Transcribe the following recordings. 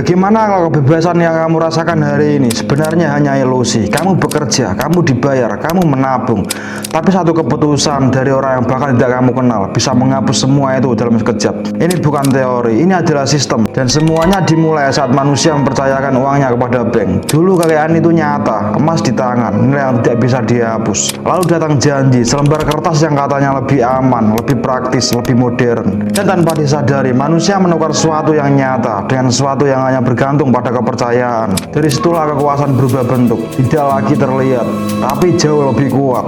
Bagaimana kalau kebebasan yang kamu rasakan hari ini sebenarnya hanya ilusi? Kamu bekerja, kamu dibayar, kamu menabung, tapi satu keputusan dari orang yang bahkan tidak kamu kenal bisa menghapus semua itu dalam sekejap. Ini bukan teori, ini adalah sistem. Dan semuanya dimulai saat manusia mempercayakan uangnya kepada bank. Dulu kekayaan itu nyata, emas di tangan, nilai yang tidak bisa dihapus. Lalu datang janji, selembar kertas yang katanya lebih aman, lebih praktis, lebih modern. Dan tanpa disadari, manusia menukar sesuatu yang nyata dengan sesuatu yang hanya bergantung pada kepercayaan. Dari situlah kekuasaan berubah bentuk, tidak lagi terlihat, tapi jauh lebih kuat.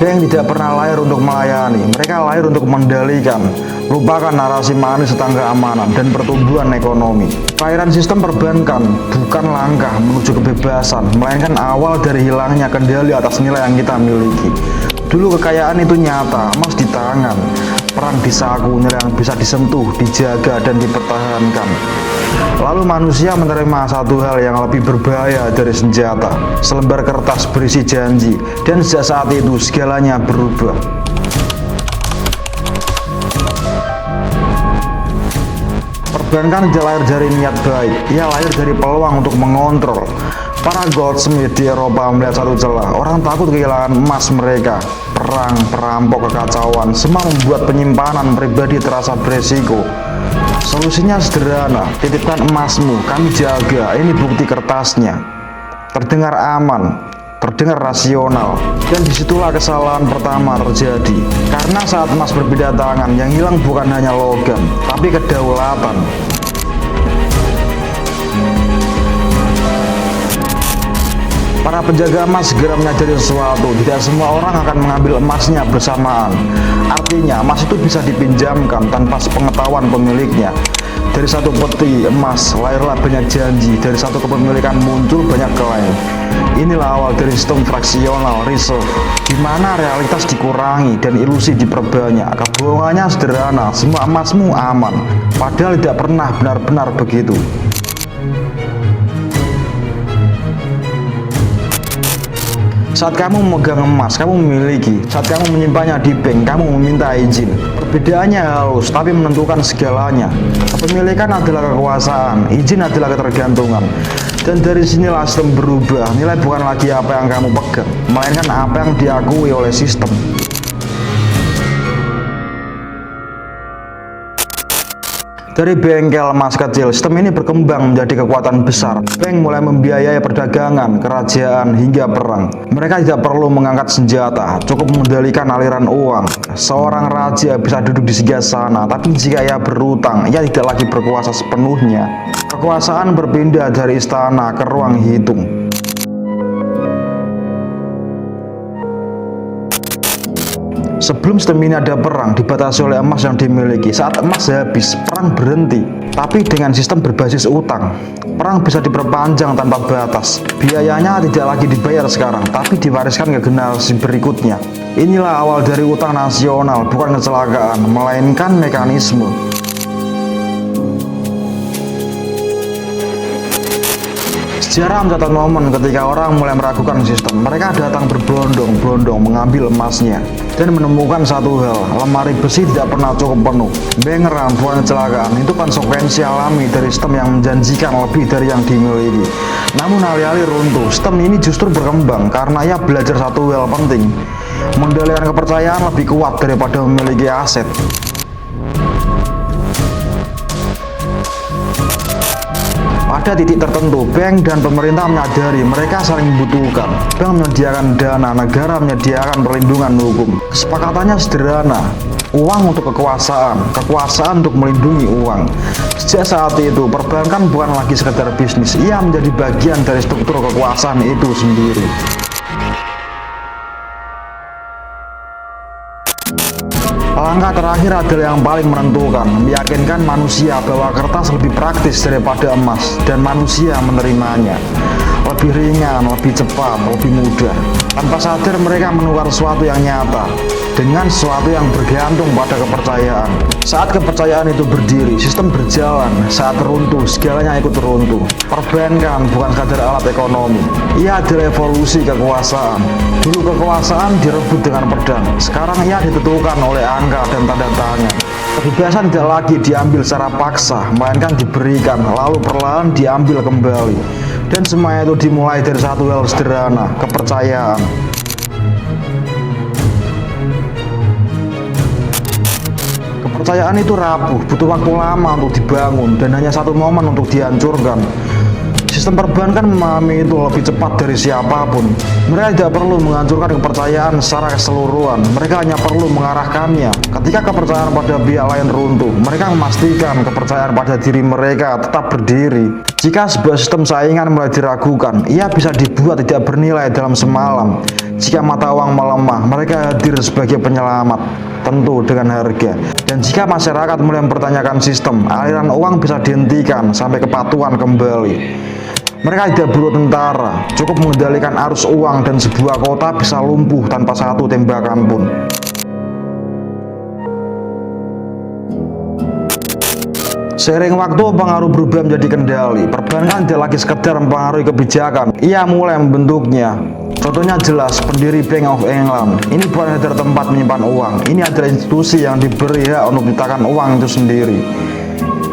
Bank tidak pernah lahir untuk melayani, mereka lahir untuk mengendalikan. Lupakan narasi manis tentang keamanan dan pertumbuhan ekonomi. Kelahiran sistem perbankan bukan langkah menuju kebebasan, melainkan awal dari hilangnya kendali atas nilai yang kita miliki. Dulu kekayaan itu nyata, emas di tangan, perang di saku, nilai yang bisa disentuh, dijaga, dan dipertahankan. Lalu manusia menerima satu hal yang lebih berbahaya dari senjata, selembar kertas berisi janji, dan sejak saat itu segalanya berubah. Perbankan tidak lahir dari niat baik, ia lahir dari peluang untuk mengontrol. Para goldsmith di Eropa melihat satu celah, orang takut kehilangan emas mereka. Perang, perampok, kekacauan, semua membuat penyimpanan pribadi terasa beresiko. Solusinya sederhana, titipkan emasmu, kami jaga, ini bukti kertasnya. Terdengar aman, terdengar rasional, dan disitulah kesalahan pertama terjadi. Karena saat emas berpindah tangan, yang hilang bukan hanya logam, tapi kedaulatan. Para penjaga emas segera menyadari sesuatu, tidak semua orang akan mengambil emasnya bersamaan. Artinya, emas itu bisa dipinjamkan tanpa sepengetahuan pemiliknya. Dari satu peti emas, lahirlah banyak janji. Dari satu kepemilikan muncul banyak klaim. Inilah awal dari sistem fraksional reserve, di mana realitas dikurangi dan ilusi diperbanyak. Kebohongannya sederhana, semua emasmu aman, padahal tidak pernah benar-benar begitu. Saat kamu memegang emas, kamu memiliki. Saat kamu menyimpannya di bank, kamu meminta izin. Perbedaannya halus, tapi menentukan segalanya. Kepemilikan adalah kekuasaan, izin adalah ketergantungan. Dan dari sinilah sistem berubah. Nilai bukan lagi apa yang kamu pegang, melainkan apa yang diakui oleh sistem. Dari bengkel emas kecil, sistem ini berkembang menjadi kekuatan besar. Bank mulai membiayai perdagangan, kerajaan, hingga perang. Mereka tidak perlu mengangkat senjata, cukup mengendalikan aliran uang. Seorang raja bisa duduk di sebelah sana, tapi jika ia berutang, ia tidak lagi berkuasa sepenuhnya. Kekuasaan berpindah dari istana ke ruang hitung. Sebelum sistem ini ada perang, dibatasi oleh emas yang dimiliki. Saat emas habis, perang berhenti. Tapi dengan sistem berbasis utang, perang bisa diperpanjang tanpa batas. Biayanya tidak lagi dibayar sekarang, tapi diwariskan ke generasi berikutnya. Inilah awal dari utang nasional, bukan kecelakaan, melainkan mekanisme. Sejarah mencatat momen ketika orang mulai meragukan sistem. Mereka datang berbondong-bondong mengambil emasnya dan menemukan satu hal, lemari besi tidak pernah cukup penuh. Bengeran bukan kecelakaan, itu konsekuensi alami dari sistem yang menjanjikan lebih dari yang dimiliki. Namun alih-alih runtuh, sistem ini justru berkembang karena ia belajar satu hal penting, mengendalikan kepercayaan lebih kuat daripada memiliki aset. Pada titik tertentu, bank dan pemerintah menyadari mereka saling membutuhkan. Bank menyediakan dana, negara menyediakan perlindungan hukum. Kesepakatannya sederhana, uang untuk kekuasaan, kekuasaan untuk melindungi uang. Sejak saat itu, perbankan bukan lagi sekedar bisnis, ia menjadi bagian dari struktur kekuasaan itu sendiri. Langkah terakhir adalah yang paling menentukan, meyakinkan manusia bahwa kertas lebih praktis daripada emas, dan manusia menerimanya. Lebih ringan, lebih cepat, lebih mudah. Tanpa sadar mereka menukar sesuatu yang nyata dengan sesuatu yang bergantung pada kepercayaan. Saat kepercayaan itu berdiri, sistem berjalan. Saat runtuh, segalanya ikut runtuh. Perbankan bukan sekadar alat ekonomi, ia adalah evolusi kekuasaan. Dulu kekuasaan direbut dengan pedang, sekarang ia ditentukan oleh angka dan tanda tangan. Kebebasan tidak lagi diambil secara paksa, melainkan diberikan, lalu perlahan diambil kembali. Dan semuanya itu dimulai dari satu hal sederhana, kepercayaan. Kepercayaan itu rapuh, butuh waktu lama untuk dibangun, dan hanya satu momen untuk dihancurkan. Sistem perbankan memahami itu lebih cepat dari siapapun. Mereka tidak perlu menghancurkan kepercayaan secara keseluruhan, mereka hanya perlu mengarahkannya. Ketika kepercayaan pada pihak lain runtuh, mereka memastikan kepercayaan pada diri mereka tetap berdiri. Jika sebuah sistem saingan mulai diragukan, ia bisa dibuat tidak bernilai dalam semalam. Jika mata uang melemah, mereka hadir sebagai penyelamat, tentu dengan harga. Dan jika masyarakat mulai mempertanyakan sistem, aliran uang bisa dihentikan sampai kepatuhan kembali. Mereka tidak butuh tentara, cukup mengendalikan arus uang dan sebuah kota bisa lumpuh tanpa satu tembakan pun. Seiring waktu, pengaruh berubah menjadi kendali. Perbankan tidak lagi sekedar mempengaruhi kebijakan, ia mulai membentuknya. Contohnya jelas, pendiri Bank of England. Ini bukan hanya tempat menyimpan uang, ini adalah institusi yang diberi hak untuk menciptakan uang itu sendiri.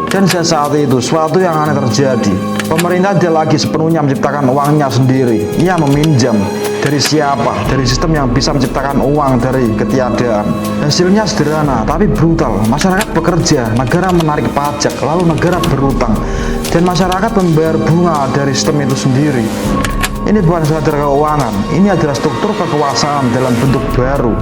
Dan sejak saat itu, suatu yang aneh terjadi. Pemerintah tidak lagi sepenuhnya menciptakan uangnya sendiri. Ia meminjam. Dari siapa? Dari sistem yang bisa menciptakan uang dari ketiadaan. Hasilnya sederhana, tapi brutal. Masyarakat bekerja, negara menarik pajak, lalu negara berutang. Dan masyarakat membayar bunga dari sistem itu sendiri. Ini bukan sekadar keuangan, ini adalah struktur kekuasaan dalam bentuk baru.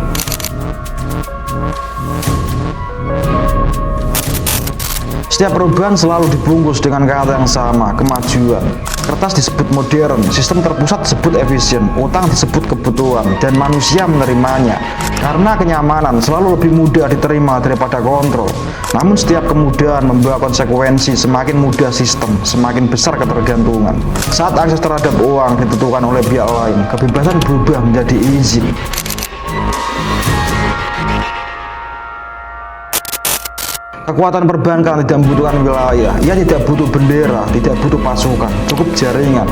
Setiap perubahan selalu dibungkus dengan kata yang sama, kemajuan. Kertas disebut modern, sistem terpusat disebut efisien, utang disebut kebutuhan, dan manusia menerimanya. Karena kenyamanan selalu lebih mudah diterima daripada kontrol. Namun setiap kemudahan membawa konsekuensi, semakin mudah sistem, semakin besar ketergantungan. Saat akses terhadap uang ditentukan oleh pihak lain, kebebasan berubah menjadi izin. Kekuatan perbankan tidak membutuhkan wilayah, ia tidak butuh bendera, tidak butuh pasukan, cukup jaringan.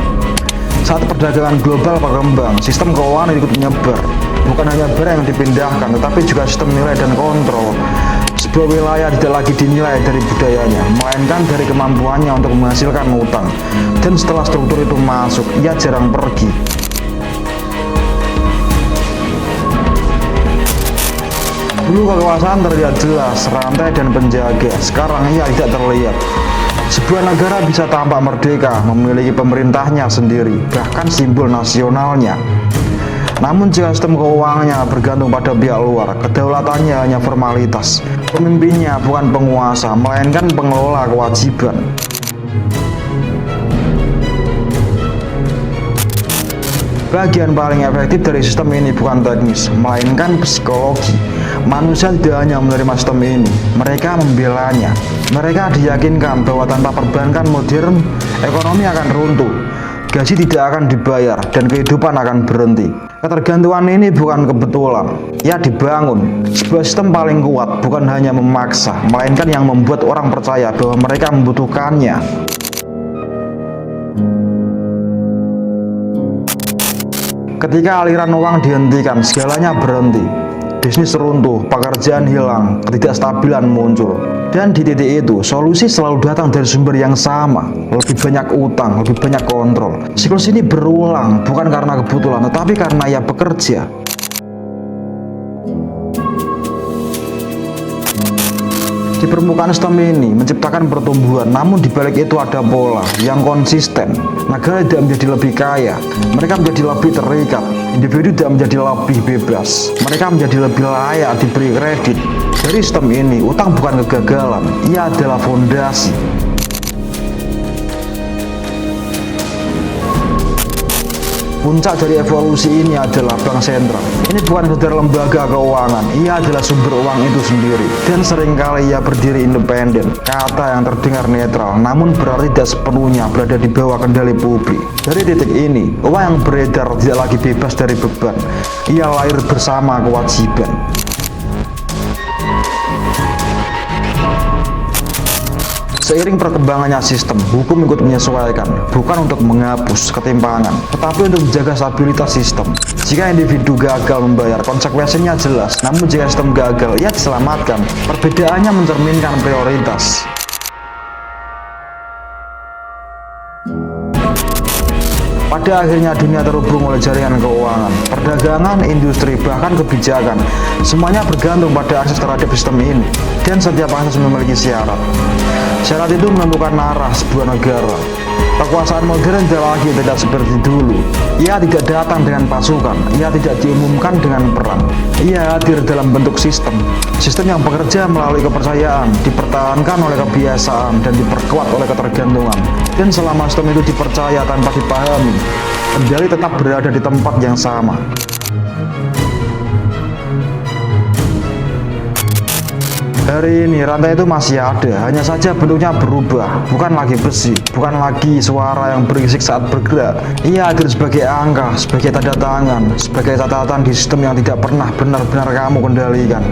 Saat perdagangan global berkembang, sistem keuangan ikut menyebar. Bukan hanya barang yang dipindahkan, tetapi juga sistem nilai dan kontrol. Sebuah wilayah tidak lagi dinilai dari budayanya, melainkan dari kemampuannya untuk menghasilkan utang. Dan setelah struktur itu masuk, ia jarang pergi. Dulu kekuasaan terlihat jelas, rantai dan penjaga. Sekarang ia tidak terlihat. Sebuah negara bisa tampak merdeka, memiliki pemerintahnya sendiri, bahkan simbol nasionalnya. Namun jika sistem keuangannya bergantung pada pihak luar, kedaulatannya hanya formalitas. Pemimpinnya bukan penguasa, melainkan pengelola kewajiban. Bagian paling efektif dari sistem ini bukan teknis, melainkan psikologi. Manusia tidak hanya menerima sistem ini, mereka membelanya. Mereka diyakinkan bahwa tanpa perbankan modern, ekonomi akan runtuh, gaji tidak akan dibayar, dan kehidupan akan berhenti. Ketergantungan ini bukan kebetulan, ia dibangun. Sebuah sistem paling kuat bukan hanya memaksa, melainkan yang membuat orang percaya bahwa mereka membutuhkannya. Ketika aliran uang dihentikan, segalanya berhenti. Bisnis runtuh, pekerjaan hilang, ketidakstabilan muncul. Dan di titik itu, solusi selalu datang dari sumber yang sama. Lebih banyak utang, lebih banyak kontrol. Siklus ini berulang, bukan karena kebetulan, tetapi karena ia bekerja. Di permukaan sistem ini menciptakan pertumbuhan, namun di balik itu ada pola yang konsisten. Negara tidak menjadi lebih kaya, mereka menjadi lebih terikat. Individu tidak menjadi lebih bebas, mereka menjadi lebih layak diberi kredit. Dari sistem ini, utang bukan kegagalan, ia adalah fondasi. Puncak dari evolusi ini adalah bank sentral. Ini bukan sekedar lembaga keuangan, ia adalah sumber uang itu sendiri. Dan seringkali ia berdiri independen, kata yang terdengar netral, namun berarti tidak sepenuhnya berada di bawah kendali publik. Dari titik ini, uang yang beredar tidak lagi bebas dari beban, ia lahir bersama kewajiban. Seiring perkembangannya sistem, hukum ikut menyesuaikan, bukan untuk menghapus ketimpangan, tetapi untuk menjaga stabilitas sistem. Jika individu gagal membayar, konsekuensinya jelas, namun jika sistem gagal, ia diselamatkan. Perbedaannya mencerminkan prioritas. Pada akhirnya dunia terhubung oleh jaringan keuangan, perdagangan, industri, bahkan kebijakan. Semuanya bergantung pada akses terhadap sistem ini, dan setiap akses memiliki syarat. Syarat itu menentukan arah sebuah negara. Kekuasaan modern tidak seperti dulu. Ia tidak datang dengan pasukan, ia tidak diumumkan dengan perang. Ia hadir dalam bentuk sistem. Sistem yang bekerja melalui kepercayaan, dipertahankan oleh kebiasaan, dan diperkuat oleh ketergantungan. Dan selama sistem itu dipercaya tanpa dipahami, kendali tetap berada di tempat yang sama. Hari ini rantai itu masih ada, hanya saja bentuknya berubah, bukan lagi besi, bukan lagi suara yang berisik saat bergerak. Ia hadir sebagai angka, sebagai tanda tangan, sebagai catatan di sistem yang tidak pernah benar-benar kamu kendalikan.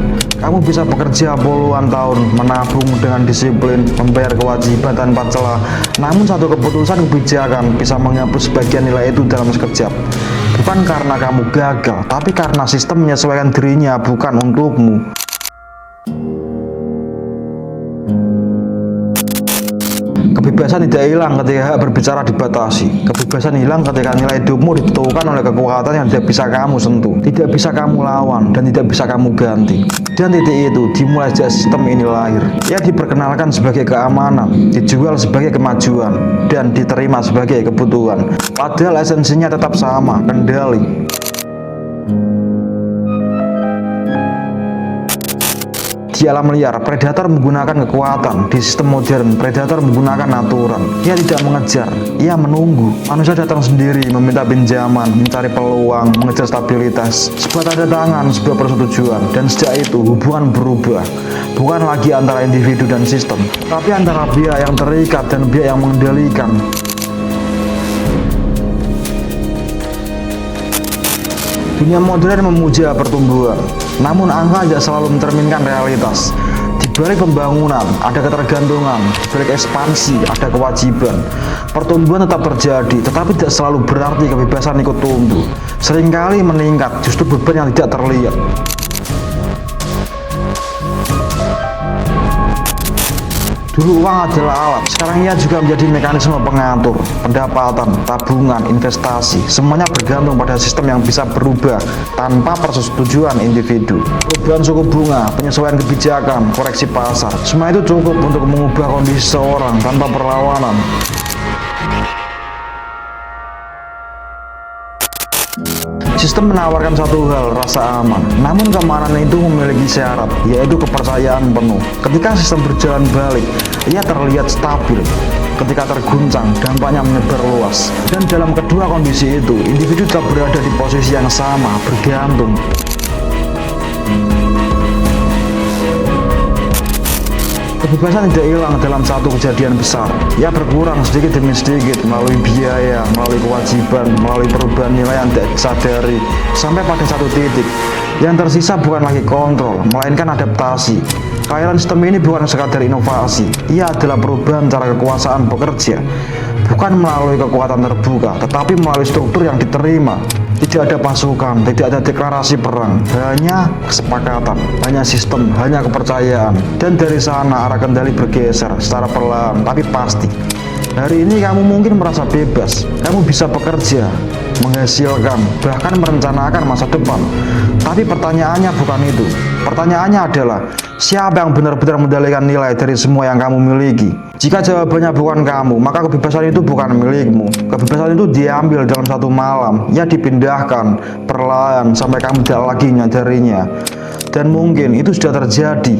Kamu bisa bekerja puluhan tahun, menabung dengan disiplin, membayar kewajiban tanpa celah, namun satu keputusan kebijakan bisa menghapus sebagian nilai itu dalam sekejap. Bukan karena kamu gagal, tapi karena sistem menyesuaikan dirinya, bukan untukmu. Kebebasan tidak hilang ketika hak berbicara dibatasi. Kebebasan hilang ketika nilai hidupmu ditentukan oleh kekuatan yang tidak bisa kamu sentuh, tidak bisa kamu lawan, dan tidak bisa kamu ganti. Dan titik itu dimulai sejak sistem ini lahir. Ia diperkenalkan sebagai keamanan, dijual sebagai kemajuan, dan diterima sebagai kebutuhan. Padahal esensinya tetap sama, kendali. Di alam liar, predator menggunakan kekuatan. Di sistem modern, predator menggunakan aturan. Ia tidak mengejar, ia menunggu. Manusia datang sendiri, meminta pinjaman, mencari peluang, mengejar stabilitas. Sebuah tanda tangan, sebuah persetujuan. Dan sejak itu, hubungan berubah. Bukan lagi antara individu dan sistem, tapi antara pihak yang terikat dan pihak yang mengendalikan. Dunia modern memuja pertumbuhan, namun angka tidak selalu mencerminkan realitas. Di balik pembangunan ada ketergantungan, di balik ekspansi ada kewajiban. Pertumbuhan tetap terjadi, tetapi tidak selalu berarti kebebasan ikut tumbuh. Seringkali meningkat justru beban yang tidak terlihat. Dulu uang adalah alat, sekarang ia juga menjadi mekanisme pengatur, pendapatan, tabungan, investasi. Semuanya bergantung pada sistem yang bisa berubah tanpa persetujuan individu. Perubahan suku bunga, penyesuaian kebijakan, koreksi pasar, semua itu cukup untuk mengubah kondisi seorang tanpa perlawanan. Sistem menawarkan satu hal, rasa aman. Namun keamanan itu memiliki syarat, yaitu kepercayaan penuh. Ketika sistem berjalan balik, ia terlihat stabil. Ketika terguncang, dampaknya menyebar luas. Dan dalam kedua kondisi itu, individu tetap berada di posisi yang sama, bergantung. Kebebasan tidak hilang dalam satu kejadian besar. Ia berkurang sedikit demi sedikit melalui biaya, melalui kewajiban, melalui perubahan nilai yang tidak disadari, sampai pada satu titik. Yang tersisa bukan lagi kontrol, melainkan adaptasi. Kelahiran sistem ini bukan sekadar inovasi, ia adalah perubahan cara kekuasaan bekerja. Bukan melalui kekuatan terbuka, tetapi melalui struktur yang diterima. Tidak ada pasukan, tidak ada deklarasi perang, hanya kesepakatan, hanya sistem, hanya kepercayaan. Dan dari sana arah kendali bergeser secara perlahan tapi pasti. Hari ini kamu mungkin merasa bebas, kamu bisa bekerja, menghasilkan, bahkan merencanakan masa depan. Tapi pertanyaannya bukan itu. Pertanyaannya adalah, siapa yang benar-benar mengendalikan nilai dari semua yang kamu miliki? Jika jawabannya bukan kamu, maka kebebasan itu bukan milikmu. Kebebasan itu diambil dalam satu malam, ya dipindahkan perlahan sampai kamu tidak lagi menyadarinya. Dan mungkin itu sudah terjadi.